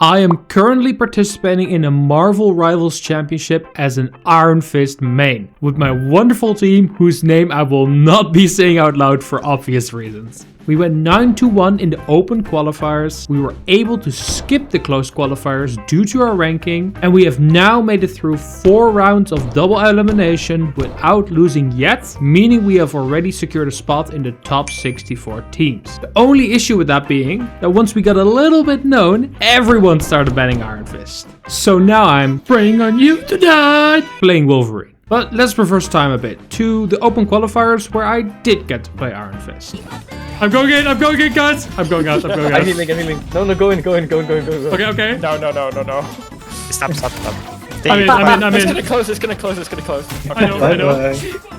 I am currently participating in a Marvel Rivals Championship as an Iron Fist main, with my wonderful team whose name I will not be saying out loud for obvious reasons. We went 9-1 in the open qualifiers, we were able to skip the closed qualifiers due to our ranking, and we have now made it through 4 rounds of double elimination without losing yet, meaning we have already secured a spot in the top 64 teams. The only issue with that being that once we got a little bit known, everyone started banning Iron Fist. So now I'm praying on you to die playing Wolverine. But let's reverse time a bit to the open qualifiers where I did get to play Iron Fist. I'm going in, guys! I'm going out. I'm healing. No, go in. Okay. No. Stop. I'm in. It's gonna close. Okay. I know.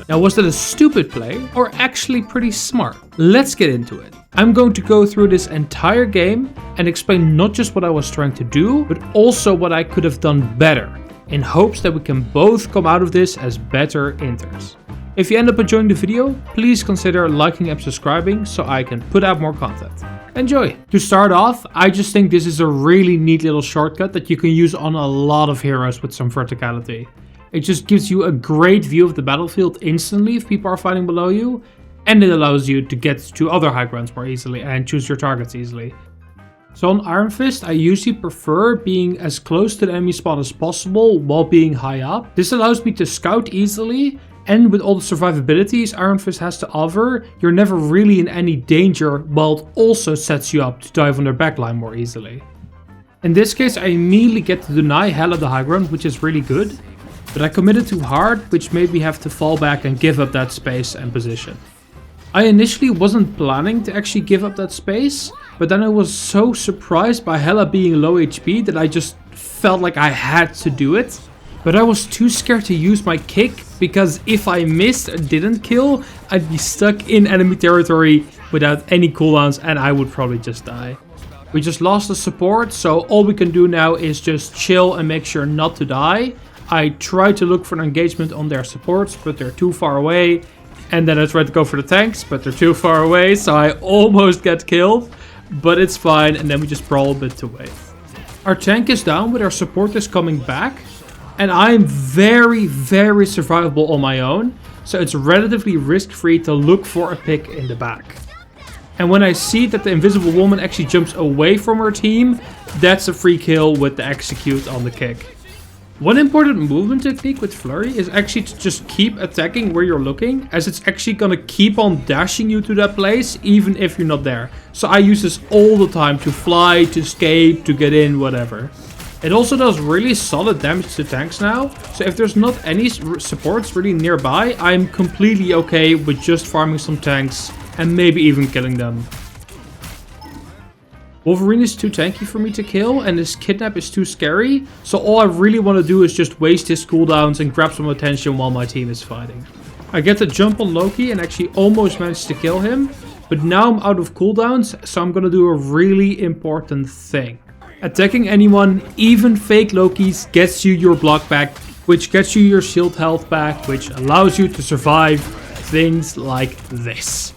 Now, was that a stupid play or actually pretty smart? Let's get into it. I'm going to go through this entire game and explain not just what I was trying to do, but also what I could have done better, in hopes that we can both come out of this as better inters. If you end up enjoying the video, please consider liking and subscribing so I can put out more content. Enjoy! To start off, I just think this is a really neat little shortcut that you can use on a lot of heroes with some verticality. It just gives you a great view of the battlefield instantly if people are fighting below you, and it allows you to get to other high grounds more easily and choose your targets easily. So on Iron Fist, I usually prefer being as close to the enemy spawn as possible while being high up. This allows me to scout easily, and with all the survivabilities Iron Fist has to offer, you're never really in any danger, while it also sets you up to dive on their backline more easily. In this case, I immediately get to deny Hela the high ground, which is really good, but I committed too hard, which made me have to fall back and give up that space and position. I initially wasn't planning to actually give up that space, but then I was so surprised by Hela being low HP that I just felt like I had to do it. But I was too scared to use my kick, because if I missed or didn't kill, I'd be stuck in enemy territory without any cooldowns and I would probably just die. We just lost the support, so all we can do now is just chill and make sure not to die. I tried to look for an engagement on their supports, but they're too far away. And then I tried to go for the tanks, but they're too far away, so I almost get killed. But it's fine, and then we just brawl a bit to wait. Our tank is down, but our support is coming back. And I'm very survivable on my own, so it's relatively risk-free to look for a pick in the back. And when I see that the invisible woman actually jumps away from her team, that's a free kill with the execute on the kick. One important movement technique with Flurry is actually to just keep attacking where you're looking, as it's actually gonna keep on dashing you to that place even if you're not there. So I use this all the time to fly, to escape, to get in, whatever. It also does really solid damage to tanks now, so if there's not any supports really nearby, I'm completely okay with just farming some tanks and maybe even killing them. Wolverine is too tanky for me to kill, and his kidnap is too scary, so all I really want to do is just waste his cooldowns and grab some attention while my team is fighting. I get the jump on Loki and actually almost managed to kill him, but now I'm out of cooldowns, so I'm gonna do a really important thing. Attacking anyone, even fake Lokis, gets you your block back, which gets you your shield health back, which allows you to survive things like this.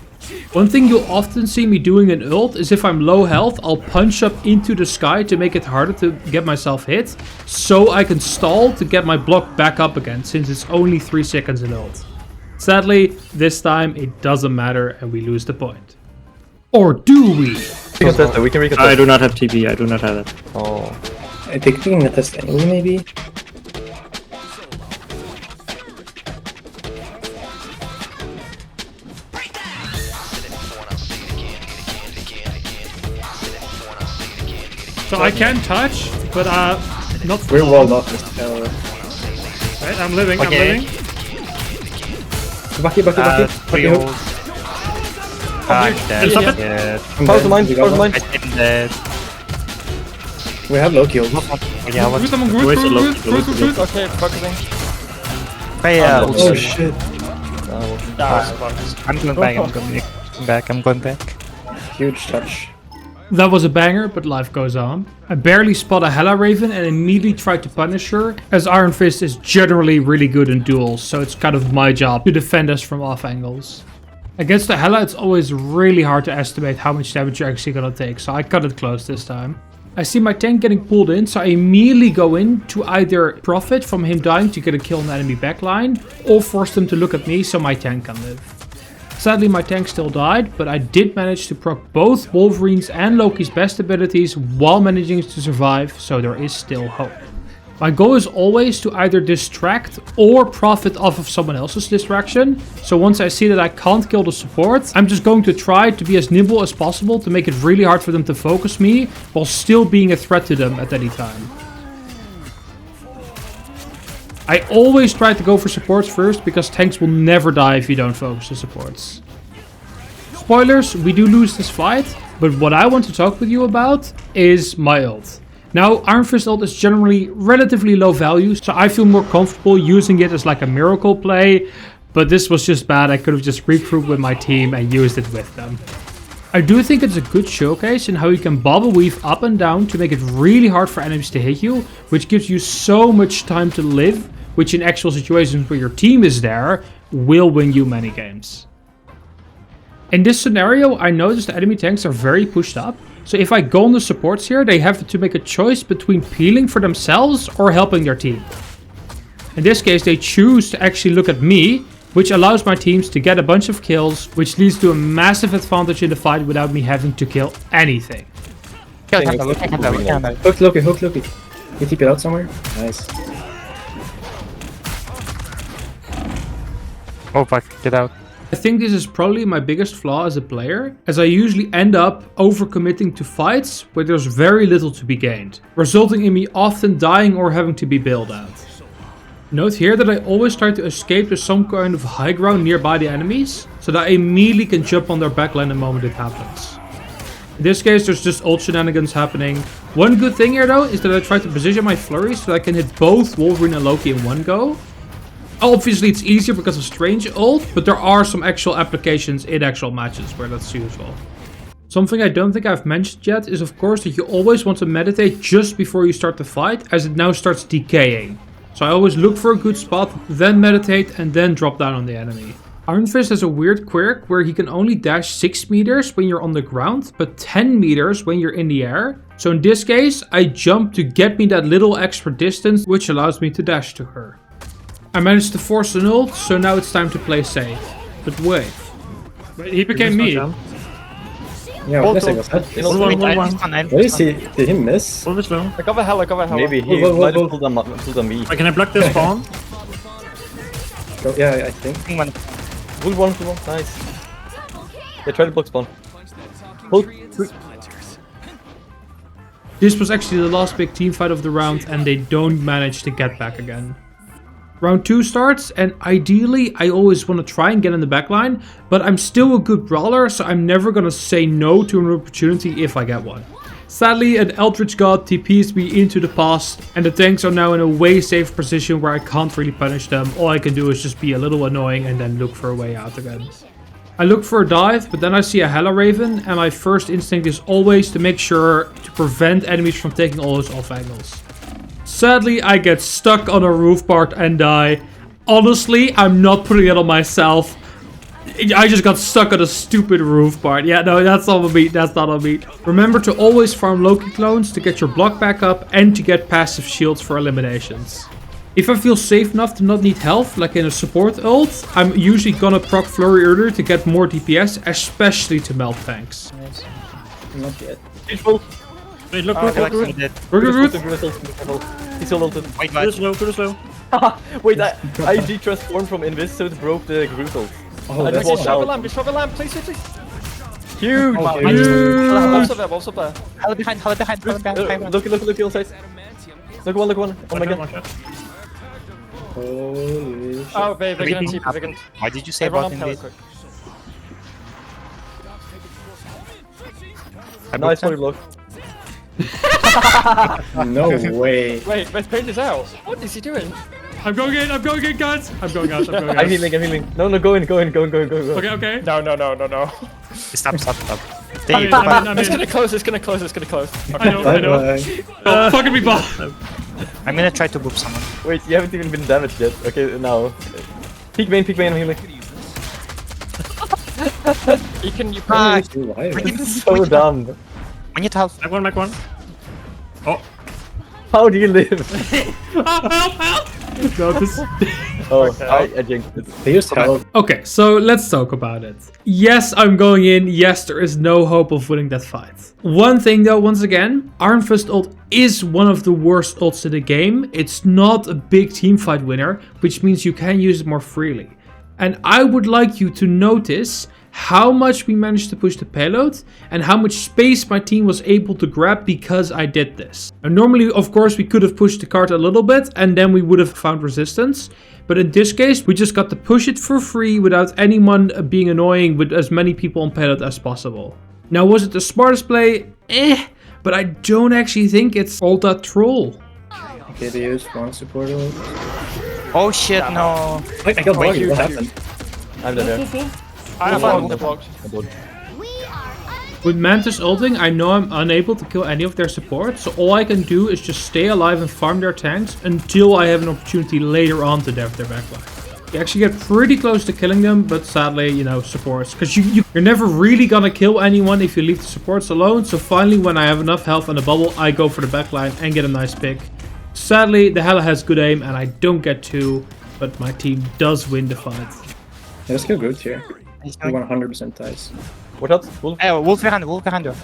One thing you'll often see me doing in ult is if I'm low health, I'll punch up into the sky to make it harder to get myself hit, so I can stall to get my block back up again, since it's only 3 seconds in ult. Sadly, this time it doesn't matter and we lose the point. Or do we? We can test it. I do not have TP, I do not have it. Oh. I think we can test anyway, maybe? So I can touch, but not for We're long. walled off this tower. Right, I'm living. Bucky. Stop it. Yeah. Pause the line. I did that. We have low kills. Yeah, what? Where's the low? Okay, focusing. Hey, Oh shit. I'm going back. Huge touch. That was a banger, but life goes on. I barely spot a Hela Raven and immediately try to punish her, as Iron Fist is generally really good in duels, so it's kind of my job to defend us from off angles. Against the Hela, it's always really hard to estimate how much damage you're actually gonna take, so I cut it close this time. I see my tank getting pulled in, so I immediately go in to either profit from him dying to get a kill on the enemy backline, or force them to look at me so my tank can live. Sadly, my tank still died, but I did manage to proc both Wolverine's and Loki's best abilities while managing to survive, so there is still hope. My goal is always to either distract or profit off of someone else's distraction. So once I see that I can't kill the support, I'm just going to try to be as nimble as possible to make it really hard for them to focus me while still being a threat to them at any time. I always try to go for supports first because tanks will never die if you don't focus the supports. Spoilers, we do lose this fight, but what I want to talk with you about is my ult. Now, ironfist ult is generally relatively low value, so I feel more comfortable using it as like a miracle play, but this was just bad. I could have just regrouped with my team and used it with them. I do think it's a good showcase in how you can bubble weave up and down to make it really hard for enemies to hit you, which gives you so much time to live, which in actual situations where your team is there, will win you many games. In this scenario, I noticed the enemy tanks are very pushed up, so if I go on the supports here, they have to make a choice between peeling for themselves or helping their team. In this case, they choose to actually look at me, which allows my teams to get a bunch of kills, which leads to a massive advantage in the fight without me having to kill anything. Hook Loki, hook Loki. You keep it out somewhere? Nice. Oh fuck, get out. I think this is probably my biggest flaw as a player, as I usually end up overcommitting to fights where there's very little to be gained, resulting in me often dying or having to be bailed out. Note here that I always try to escape to some kind of high ground nearby the enemies, so that I immediately can jump on their backline the moment it happens. In this case, there's just ult shenanigans happening. One good thing here though is that I try to position my flurry so that I can hit both Wolverine and Loki in one go. Obviously it's easier because of Strange ult, but there are some actual applications in actual matches where that's useful. Something I don't think I've mentioned yet is of course that you always want to meditate just before you start the fight, as it now starts decaying. So I always look for a good spot, then meditate and then drop down on the enemy. Ironfist has a weird quirk where he can only dash 6 meters when you're on the ground, but 10 meters when you're in the air. So in this case, I jump to get me that little extra distance, which allows me to dash to her. I managed to force an ult, so now it's time to play safe. But wait, he became me. Yeah, what was that? What is he? Did he miss? I cover hell, I cover hell. Maybe he might have pulled on me. Can I block this spawn? Oh, yeah, I think. Pull one, nice. Yeah, try to block spawn. Pull. This was actually the last big team fight of the round and they don't manage to get back again. Round 2 starts, and ideally I always want to try and get in the backline, but I'm still a good brawler, so I'm never gonna say no to an opportunity if I get one. Sadly, an Eldritch God TPs me into the past, and the tanks are now in a way safe position where I can't really punish them. All I can do is just be a little annoying and then look for a way out again. I look for a dive, but then I see a Hella Raven, and my first instinct is always to make sure to prevent enemies from taking all those off angles. Sadly, I get stuck on a roof part and die. Honestly, I'm not putting it on myself. I just got stuck on a stupid roof part. Yeah, no, that's not on me. That's not on me. Remember to always farm Loki clones to get your block back up and to get passive shields for eliminations. If I feel safe enough to not need health, like in a support ult, I'm usually gonna proc Flurry earlier to get more DPS, especially to melt tanks. Not yet. Wait, look. Good. He's still ulted. Wait, Too slow. Wait, I G-transformed from Invis, so it broke the Groot ult. Oh, I just that's shove a lamp, please. Huge! Also there. Hold behind. Look, on side. Look one. Oh my god. Holy shit. Oh, babe, they're gonna TP, they're gonna... Why did you say Run about up hella Invis? quick. Nice body block. No way. Wait, best paint is out. What is he doing? I'm going in, guys. I'm going out. I'm healing. No, go in. Okay. No. Stop. I'm in. It's gonna close. I know. Bye. Oh, fucking me, Bob. I'm gonna try to boop someone. Wait, you haven't even been damaged yet. Okay, now. Peek main, I'm healing. You Why? It's so dumb. When you tell. Back one. Oh, How do you live? No, this... Oh, I jinxed it. They used help. Okay, so let's talk about it. Yes, I'm going in. Yes, there is no hope of winning that fight. One thing though, once again, Ironfist ult is one of the worst ults in the game. It's not a big team fight winner, which means you can use it more freely. And I would like you to notice how much we managed to push the payload and how much space my team was able to grab because I did this. And normally, of course, we could have pushed the cart a little bit and then we would have found resistance. But in this case, we just got to push it for free without anyone being annoying with as many people on payload as possible. Now, was it the smartest play? But I don't actually think it's all that troll. Okay, they used one support ult. Oh shit, no. I got buggy, what happened? I'm dead there. I found the blocks. With Mantis ulting, I know I'm unable to kill any of their supports, so all I can do is just stay alive and farm their tanks until I have an opportunity later on to def their backline. You actually get pretty close to killing them, but sadly, you know, supports. Because you're never really gonna kill anyone if you leave the supports alone, so finally when I have enough health on the bubble, I go for the backline and get a nice pick. Sadly, the Hela has good aim and I don't get to, but my team does win the fight. Yeah, let's go good here. We 100% ties. What else? Wolf? Wolf behind, wolf behind you.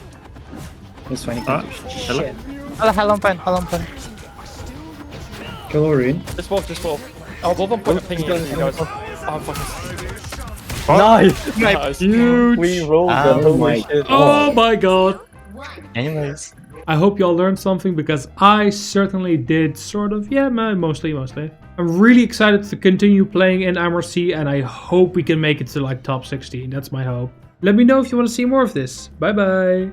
It's fine, he can't do hello? shit. Halong pen. Kill Oreen. Just walk. Oh, Wolf, I'm putting a ping in you guys. Oh, fucking... Nice! Huge! We rolled them. Oh my shit. Oh my god! Anyways. I hope y'all learned something because I certainly did, sort of. Yeah, mostly. I'm really excited to continue playing in MRC and I hope we can make it to like top 16. That's my hope. Let me know if you want to see more of this. Bye bye!